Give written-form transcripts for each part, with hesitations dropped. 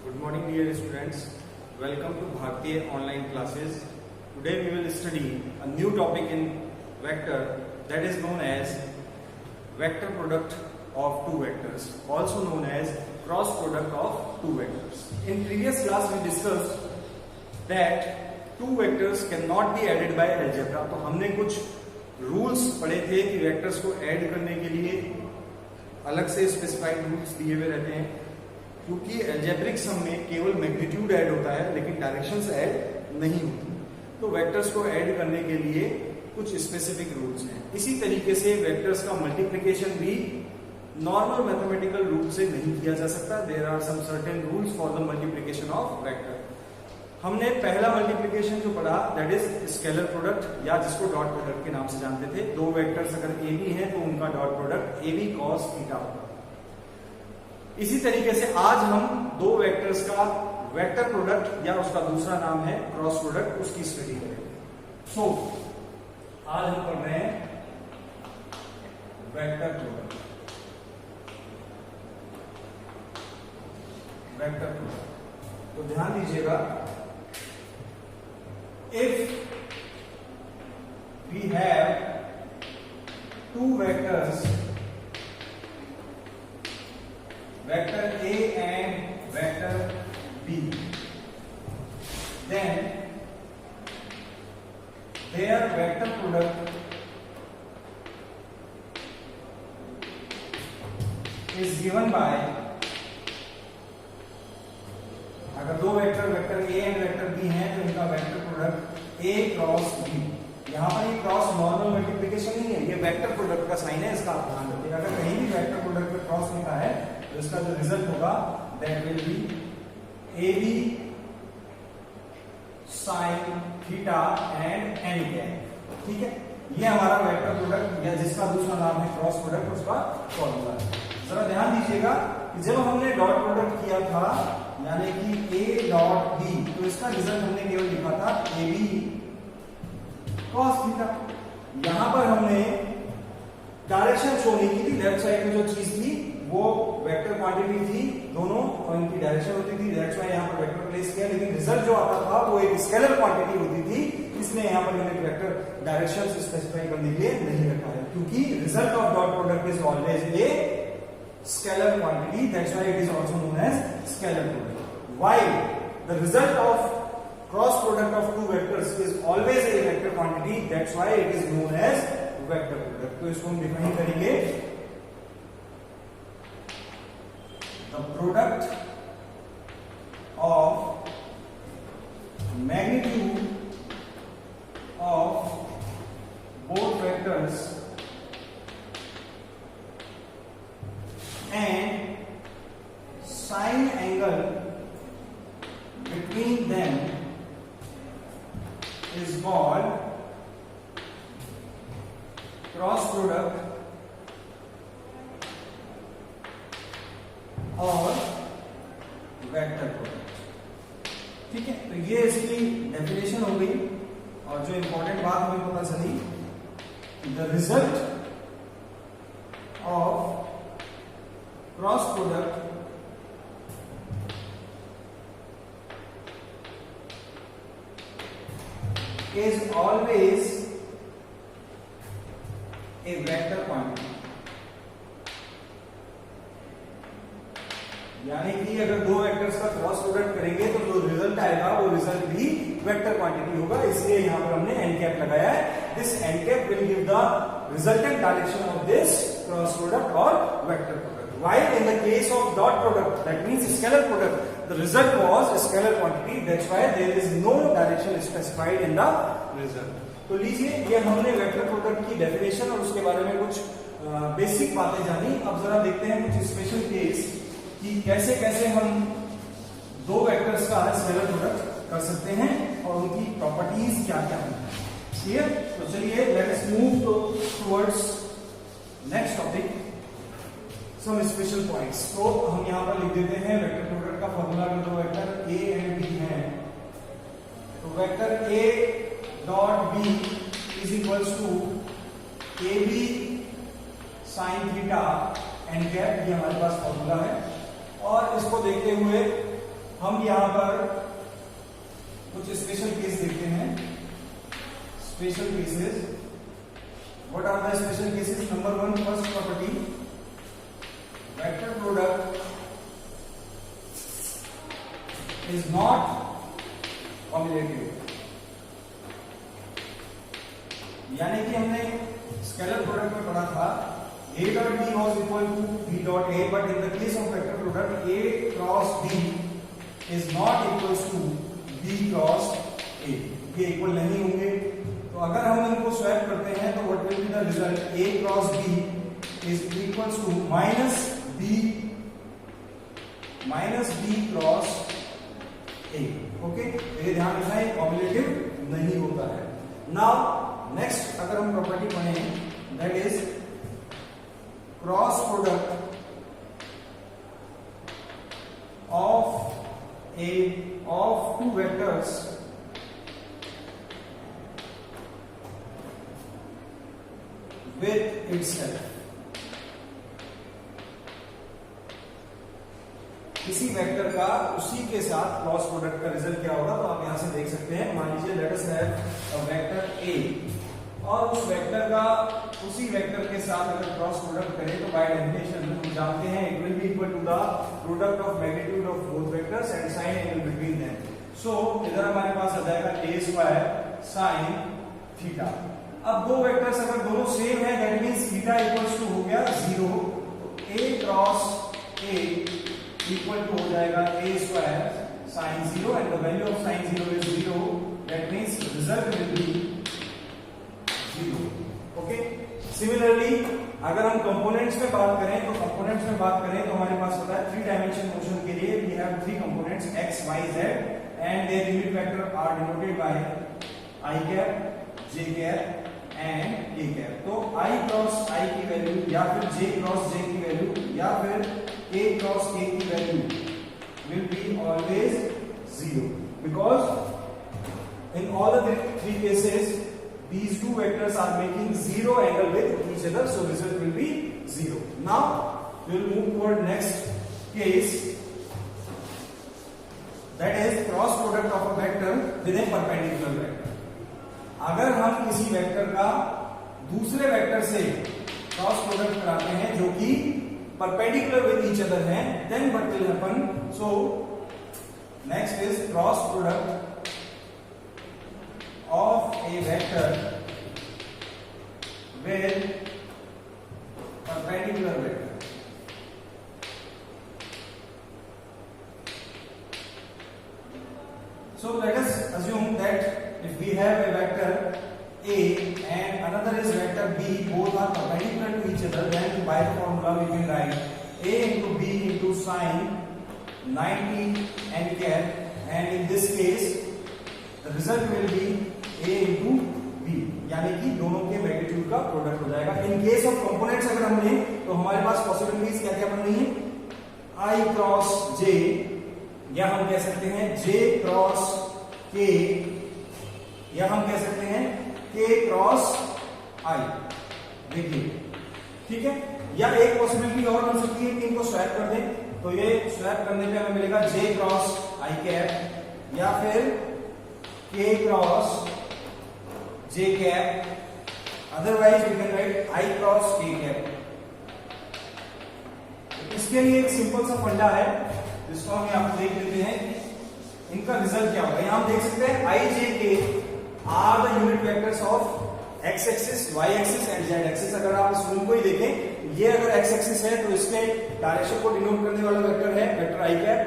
Good morning, dear students. Welcome to Bhartiya online classes. Today we will study a new topic in vector that is known as vector product of two vectors, also known as cross product of two vectors. In previous class we discussed that two vectors cannot be added by algebra. तो हमने कुछ rules पढ़े थे कि vectors को add करने के लिए अलग से स्पेसिफाइड रूल्स दिए हुए रहते हैं, क्योंकि अलजेब्रिक सम में केवल मैग्नीट्यूड ऐड होता है लेकिन डायरेक्शंस ऐड नहीं होती। तो वेक्टर्स को ऐड करने के लिए कुछ स्पेसिफिक रूल्स हैं। इसी तरीके से वेक्टर्स का मल्टीप्लिकेशन भी नॉर्मल मैथमेटिकल रूल से नहीं किया जा सकता। There are some certain rules for the multiplication of vector. हमने पहला मल्टीप्लिकेशन जो पढ़ा दैट इज स्केलर प्रोडक्ट, या जिसको डॉट प्रोडक्ट के नाम से जानते थे। दो वेक्टर्स अगर ए बी है तो उनका dot product A B cos theta होगा। इसी तरीके से आज हम दो वेक्टर्स का वेक्टर प्रोडक्ट या उसका दूसरा नाम है क्रॉस प्रोडक्ट, उसकी स्टडी करेंगे। सो आज हम पढ़ रहे हैं वेक्टर प्रोडक्ट। वेक्टर प्रोडक्ट तो ध्यान दीजिएगा, if we have two vectors, vector A and vector B, then their vector product is given by, अगर दो vector vector A and vector B हैं तो इनका vector product A cross B। यहां पर ये क्रॉस नॉर्मल मल्टीप्लिकेशन नहीं है, ये वेक्टर प्रोडक्ट का साइन है, इसका आप ध्यान रखिएगा। अगर कहीं भी वेक्टर प्रोडक्ट में क्रॉस लिखा है तो इसका जो रिजल्ट होगा that will be A B sine theta and N cap. ठीक है, ये हमारा वेक्टर प्रोडक्ट या जिसका दूसरा नाम है क्रॉस प्रोडक्ट, उसका फॉर्मूला है। जरा ध्यान दीजिएगा कि जब हमने डॉट प्रोडक्ट किया था यानी कि ए डॉट बी, तो इसका रिजल्ट हमने केवल लिखा था ए बी कॉस थीटा। यहां पर हमने डायरेक्शन शो नहीं की थी, लेफ्ट साइड में जो चीज थी वो वेक्टर क्वांटिटी थी दोनों और इनकी डायरेक्शन होती थी, दैट्स व्हाई यहां पर वेक्टर प्लेस किया। लेकिन रिजल्ट जो आता था वो एक स्केलर क्वांटिटी होती थी, इसलिए यहां पर मैंने वेक्टर डायरेक्शन स्पेसिफाई करने के लिए नहीं रखा है, क्योंकि result of dot product is always a scalar quantity, that's why it is also known as scalar product. While the result of cross product of two vectors is always a vector quantity, that's why it is known as vector product. तो इसको हम define करेंगे, the product of magnitude of both vectors and sine angle between them is called cross product और vector product. ठीक है, तो ये इसकी डेफिनेशन हो गई। और जो इंपॉर्टेंट बात हमें पता चली, the result of cross product is always a vector quantity. यानी कि अगर दो वेक्टर्स का क्रॉस प्रोडक्ट करेंगे तो जो रिजल्ट आएगा वो रिजल्ट भी वेक्टर क्वांटिटी होगा, इसलिए यहां पर हमने एन कैप लगाया है। This n cap will give the resultant direction of this cross product और vector product. While in the case of dot product, that means scalar product, the result was scalar quantity, that's why there is no direction specified in the result. तो लीजिए, ये हमने vector product की definition और उसके बारे में कुछ बेसिक बातें जानी। अब जरा देखते हैं कुछ स्पेशल केस कि कैसे कैसे हम दो वेक्टर्स का स्केलर प्रोडक्ट कर सकते हैं और उनकी प्रॉपर्टीज क्या क्या हैं। क्लियर? तो चलिए let us move towards next topic, some special points. तो हम यहां पर लिख देते हैं वेक्टर प्रोडक्ट का फॉर्मूला। अगर दो वेक्टर ए एंड बी हैं तो vector A dot B is equals to A B sine theta and cap, ये हमारे पास फॉर्मूला है। और इसको देखते हुए हम यहाँ पर कुछ स्पेशल केस देखते हैं। Special cases, what are the special cases? Number 1, first property, vector product is not commutative. यानी कि हमने स्केलर प्रोडक्ट में पढ़ा था A dot B was equal to B dot A, but in the case of vector product A cross B is not equals to B cross A, ये equal नहीं होंगे। तो अगर हम इनको स्वैप करते हैं तो what will be the result? A cross B is equals to minus B cross A। Okay, ये ध्यान रखना है, कॉम्युलेटिव नहीं होता है। नाउ नेक्स्ट अगर हम प्रॉपर्टी पढ़ें, that is cross product of two vectors with itself। किसी वेक्टर का उसी के साथ क्रॉस प्रोडक्ट का रिजल्ट क्या होगा? तो आप यहां से देख सकते हैं। मान लीजिए let us have a vector A, और उस वेक्टर का उसी वेक्टर के साथ अगर क्रॉस प्रोडक्ट करें तो बाय डेफिनेशन हम जानते हैं it will be equal to the product of magnitude of both vectors and sine angle between them. So इधर हमारे पास आ जाएगा a² sin थीटा। अब दो वेक्टर्स अगर दोनों सेम है that means theta equals to हो गया 0। तो a cross a equal to हो जाएगा a² sin 0 and the value of sin 0 is 0, that means result will be 0। Okay, similarly अगर हम कंपोनेंट्स में बात करें तो हमारे पास होता है 3 डायमेंशन मोशन के लिए we have 3 components x, y, z and their unit vector are denoted by i cap, j cap and k cap. तो i क्रॉस i की वैल्यू या फिर j क्रॉस j की वैल्यू या फिर k क्रॉस k की value will be always 0 because in all the three cases these two vectors are making 0 angle with each other, so result will be 0. Now we will move toward next case, that is cross product of a vector with a perpendicular vector। अगर हम किसी vector का दूसरे vector से cross product कराते हैं जो कि परपेंडिकुलर विद ईच अदर है, then what will happen? So next is cross product of a vector with perpendicular vector। So let us assume that if we have a vector A and another is vector B, both are perpendicular to each other, then by the formula we can write A into B into sin 90 and cap, and in this case the result will be A into B, यानी कि दोनों के magnitude का product हो जाएगा। In case of components अगर हम लें तो हमारे पास पॉसिबिलिटीज क्या क्या बन रही है? I क्रॉस J, या हम कह सकते हैं J क्रॉस K, या हम कह सकते हैं K क्रॉस I। देखिए, ठीक है। या एक पॉसिबिलिटी और बन सकती है कि इनको स्वैप कर दें, तो ये स्वैप करने पे हमें मिलेगा J क्रॉस I कैप, या फिर K cross J cap, otherwise we can write I cross K cap. इसके लिए एक सिंपल सा फंडा है जिसको हम यहाँ पे देख लेते हैं, इनका रिजल्ट क्या होगा। यहाँ हम देख सकते हैं I, J, K are the unit vectors of x axis, y axis and z axis. अगर आप इस रूम को ही देखें, ये अगर x एक्सिस है तो इसके डायरेक्शन को डिनोट करने वाला वेक्टर है वेक्टर i कैप।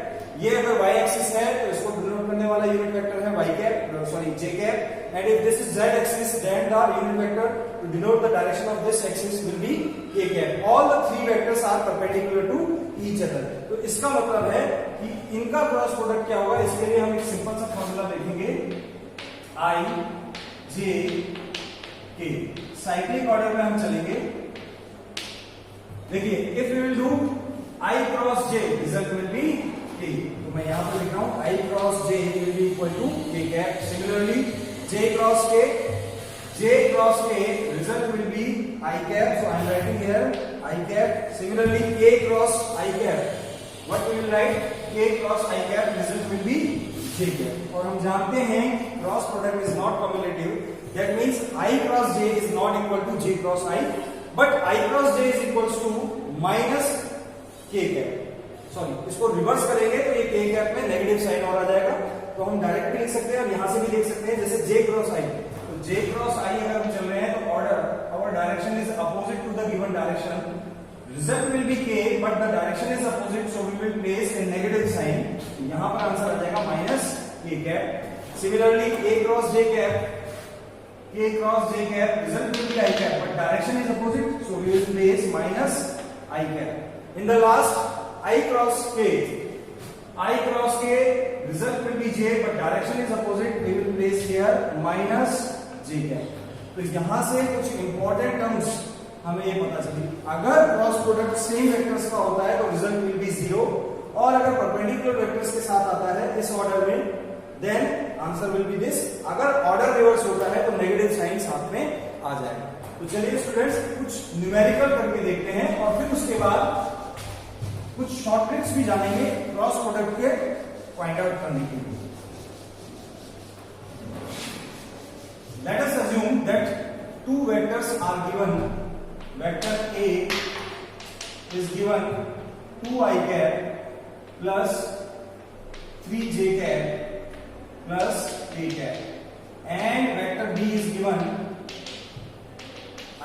ये अगर y एक्सिस है तो इसको डिनोट करने वाला यूनिट वेक्टर है y cap, sorry j cap. And if this is z axis then the unit vector to denote the direction of this axis will be k cap. All the three vectors are perpendicular to each other. तो इसका मतलब है कि इनका cross product क्या होगा। इसके लिए हम एक सिंपल सा फॉर्मूला देखेंगे, i, j, k। Cyclic order में हम चलेंगे। देखिए, if you will do i cross j, result will be k। तो मैं यहां पर लिख रहा हूं i cross j will be equal to k cap. Similarly j cross k, result will be i cap. So I am writing here i cap. Similarly k cross i cap, what we will write? k k cross i cap result will be j cap. और हम जानते हैं cross product is not commutative, that means i cross j is not equal to j cross i, but i cross j is equals to minus k cap. Sorry, इसको reverse करेंगे तो ये k cap में negative sign और आ जाएगा, तो हम डायरेक्ट भी लिख सकते हैं और यहां से भी लिख सकते हैं जैसे j क्रॉस i। तो j क्रॉस i अगर हम चल रहे हैं तो order our direction is opposite to the given direction, result will be k but the direction is opposite, so we will place a negative sign, यहां पर answer आ जाएगा minus k cap. Similarly k cross j cap, k cross j cap result will be i cap but direction is opposite, so we will place minus i cap. In the last I cross k result will be j but direction is opposite, we will place here minus j cap. तो यहां से कुछ important terms हमें ये पता चली, अगर cross product same vectors का होता है तो रिजल्ट विल बी 0, और अगर परपेंडिकुलर वेक्टर्स के साथ आता है इस ऑर्डर में then answer will be this, अगर ऑर्डर रिवर्स होता है तो नेगेटिव साइन साथ में आ जाएगा। तो चलिए स्टूडेंट्स कुछ न्यूमेरिकल करके देखते हैं और फिर उसके बाद कुछ शॉर्ट ट्रिक्स भी जानेंगे क्रॉस प्रोडक्ट के फाइंड आउट करने के लिए। Let us assume that two vectors are given, vector A is given 2i cap plus 3j cap plus k cap and vector B is given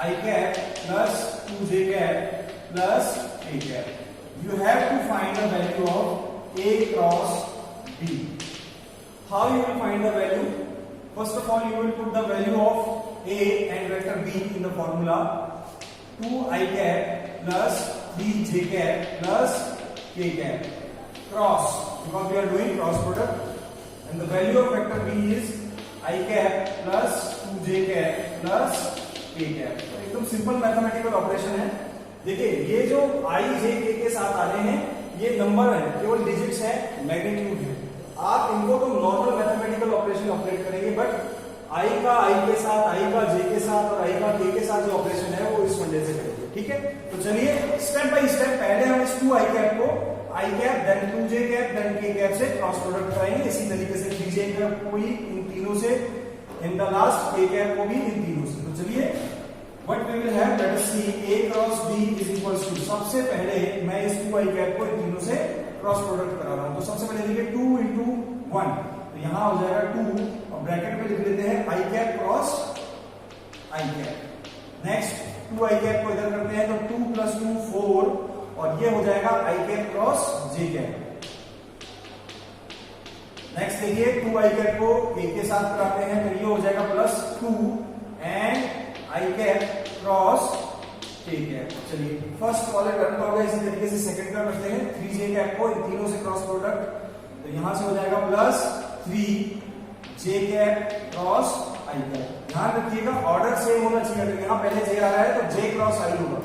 I cap plus 2j cap plus k cap. You have to find the value of A cross B. How you will find the value? First of all, you will put the value of A and vector B in the formula 2i cap plus 3j cap plus k cap cross, because we are doing cross product, and the value of vector B is I cap plus 2j cap plus k cap. तो एकदम simple mathematical operation है। देखिए ये जो i j k के साथ आ रहे हैं ये नंबर है, केवल डिजिट्स है, मैग्नीट्यूड है। आप इनको तो नॉर्मल मैथमेटिकल ऑपरेशन ऑपरेट करेंगे, बट i का i के साथ, i का j के साथ और i का k के साथ जो ऑपरेशन है वो इस वजह से करेंगे। ठीक है, तो चलिए स्टेप बाय स्टेप पहले हम इस 2i कैप को i cap then 2j cap then k cap से क्रॉस प्रोडक्ट कराएंगे, इसी तरीके से 3j कैप को भी इन तीनों से, in the last k cap को भी इन तीनों से। तो चलिए What we will have, let us see, A cross B is equals to, सबसे पहले मैं इस 2i कैप को इन तीनों से क्रॉस प्रोडक्ट करा रहा हूं, तो सबसे पहले देखिए 2 into 1, तो यहां हो जाएगा 2 और ब्रैकेट में लिख लेते हैं i cap cross i cap. Next 2i cap को इधर करते हैं तो 2 plus 2 4 और ये हो जाएगा i cap cross j cap. Next देखिए 2i कैप को k के साथ कराते हैं तो ये हो जाएगा plus 2 and i cap cross k cap. चलिए फर्स्ट कॉलम रन हो गया, इसी तरीके से सेकंड का करते हैं 3j कैप को इन तीनों से क्रॉस प्रोडक्ट, तो यहां से हो जाएगा plus 3j cap cross i cap. ध्यान रखिएगा ऑर्डर सेम होना चाहिए, अगर यहां पहले j आ रहा है तो j क्रॉस i होगा,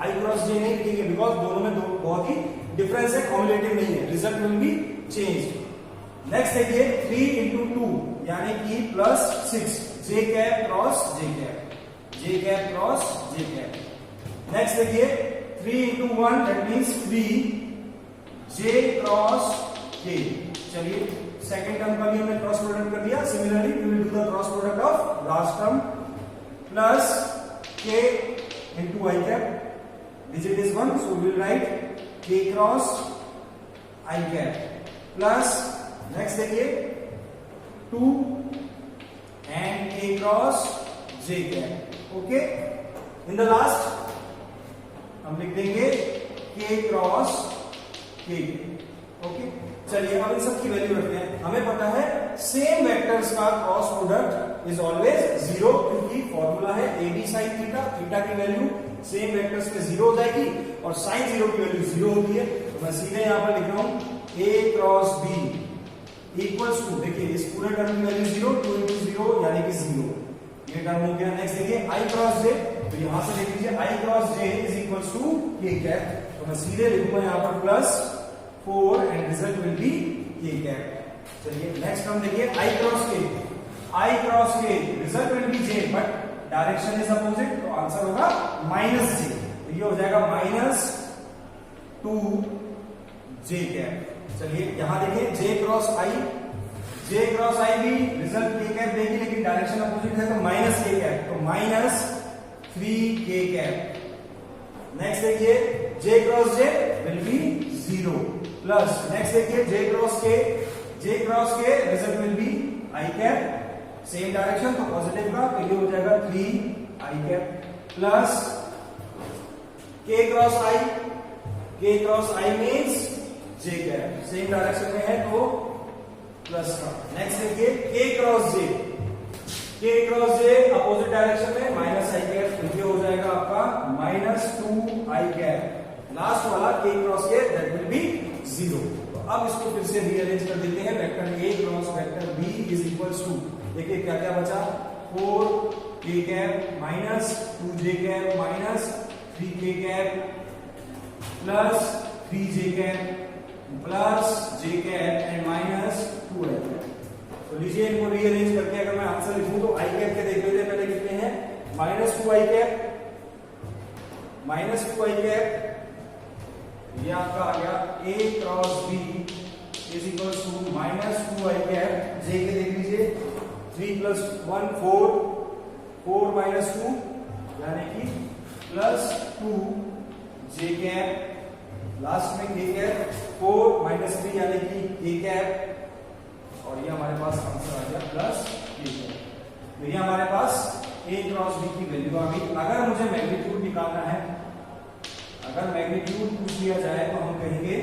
i क्रॉस j नहीं लिखेंगे बिकॉज दोनों में बहुत ही डिफरेंस है, कॉम्युलेटिव नहीं है, result will be change. Next देखिए 3 into 2 यानी कि plus 6 j cap cross j cap, j cap cross j cap. Next देखिए 3 into 1 that means 3j cross k। चलिए सेकंड टर्म का भी हमने क्रॉस प्रोडक्ट कर दिया, similarly we will do the cross product of last term plus k into i cap, digit is 1 so we will write k cross i cap plus next देखिए 2 and k cross j cap. Okay, in the last हम लिख देंगे k cross k। Okay, चलिए अब इन सब की value रखते हैं। हमें पता है सेम वेक्टर्स का क्रॉस प्रोडक्ट इज ऑलवेज 0, क्योंकि फॉर्मूला है A B sine theta, theta की वैल्यू सेम वेक्टर्स पे 0 हो जाएगी और साइन 0 की वैल्यू 0 होती है। तो मैं सीधे यहां पर लिख रहा हूं a cross b equals to, देखिए इस पूरे टर्म की वैल्यू 0, 2 into 0 यानी कि 0, ये टर्म हो गया। नेक्स्ट देखिए i क्रॉस j, तो यहां से देख लीजिए i cross j is equals to k cap, तो मैं सीधे लिखूंगा यहां पर plus 4 and result will be k cap. चलिए नेक्स्ट टर्म देखिए i cross k result will be j but direction is opposite, तो आंसर होगा माइनस j, तो ये हो जाएगा माइनस 2j कैप। चलिए यहाँ देखिए जे क्रॉस आई भी रिजल्ट के कैप देगी, लेकिन डायरेक्शन अपोजिट है तो माइनस के कैप, तो माइनस 3 के कैप। नेक्स्ट देखिए j cross j will be 0 plus, next देखिए j cross k result will be i cap, same direction तो पॉजिटिव का, तो ये हो जाएगा 3 i cap plus k cross i means j cap, same direction में है तो प्लस का। नेक्स्ट देखिए k cross j opposite direction में माइनस आई कैप, तो ये हो जाएगा आपका -2 आई कैप। लास्ट वाला के क्रॉस के दैट विल बी 0। तो अब इसको फिर से रीअरेंज कर देते हैं, vector a cross vector b is equals to, देखिए क्या क्या बचा, 4 K cap minus 2 J cap minus 3 K cap plus 3 J cap plus J cap and minus 2 I cap. तो लीजिए इनको रीअरेंज करके अगर मैं आंसर लिखूं तो आई कैप के देख लेते हैं, पहले लिखते हैं -2 आई कैप, ये आपका आ गया a cross b is equals to -2 I cap, j k देख लीजिए 3 + 1 4 माइनस 2 यानी कि +2 जे कैप, लास्ट में के कैप 4 - 3 यानी कि के कैप, और ये हमारे पास आंसर आ गया प्लस के कैप। तो ये हमारे पास a क्रॉस b की वैल्यू आ गई। अगर मुझे मैग्नीट्यूड निकालना है, अगर मैग्नीट्यूड पूछ लिया जाए तो हम कहेंगे,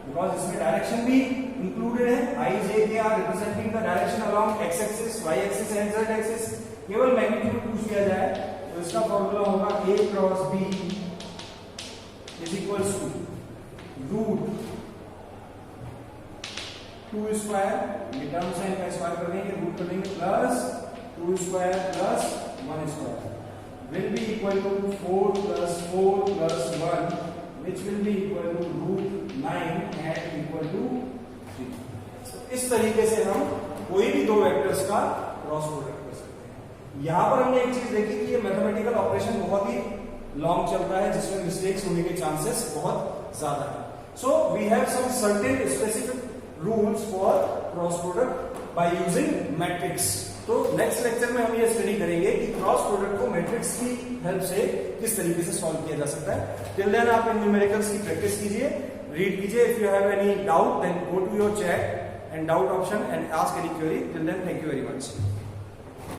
बिकॉज इसमें डायरेक्शन भी इंक्लूडेड है, i j के are representing the direction along x axis, y axis and z axis, केवल मैग्नीट्यूड पूछ लिया जाए तो इसका फॉर्मूला होगा a cross b is equals to √2 square, ये टर्म्स है इनका स्क्वायर कर देंगे, रूट कर देंगे, plus 2 square plus 1 square will be equal to 4 + 4 + 1 which will be equal to √9 and equal to 3। so, इस तरीके से हम कोई भी दो वेक्टर्स का क्रॉस प्रोडक्ट कर सकते हैं। यहां पर हमने एक चीज देखी कि ये मैथमेटिकल ऑपरेशन बहुत ही लॉन्ग चलता है, जिसमें मिस्टेक्स होने के चांसेस बहुत ज्यादा है। So we have some certain specific rules for cross product by using matrix. तो नेक्स्ट लेक्चर में हम ये स्टडी करेंगे कि क्रॉस प्रोडक्ट को मैट्रिक्स की हेल्प से किस तरीके से सॉल्व किया जा सकता है। टिल देन आप इन न्यूमेरिकल्स की प्रैक्टिस कीजिए, रीड कीजिए। If you have any doubt then go to your chat and doubt option and ask any query. Till then thank you very much.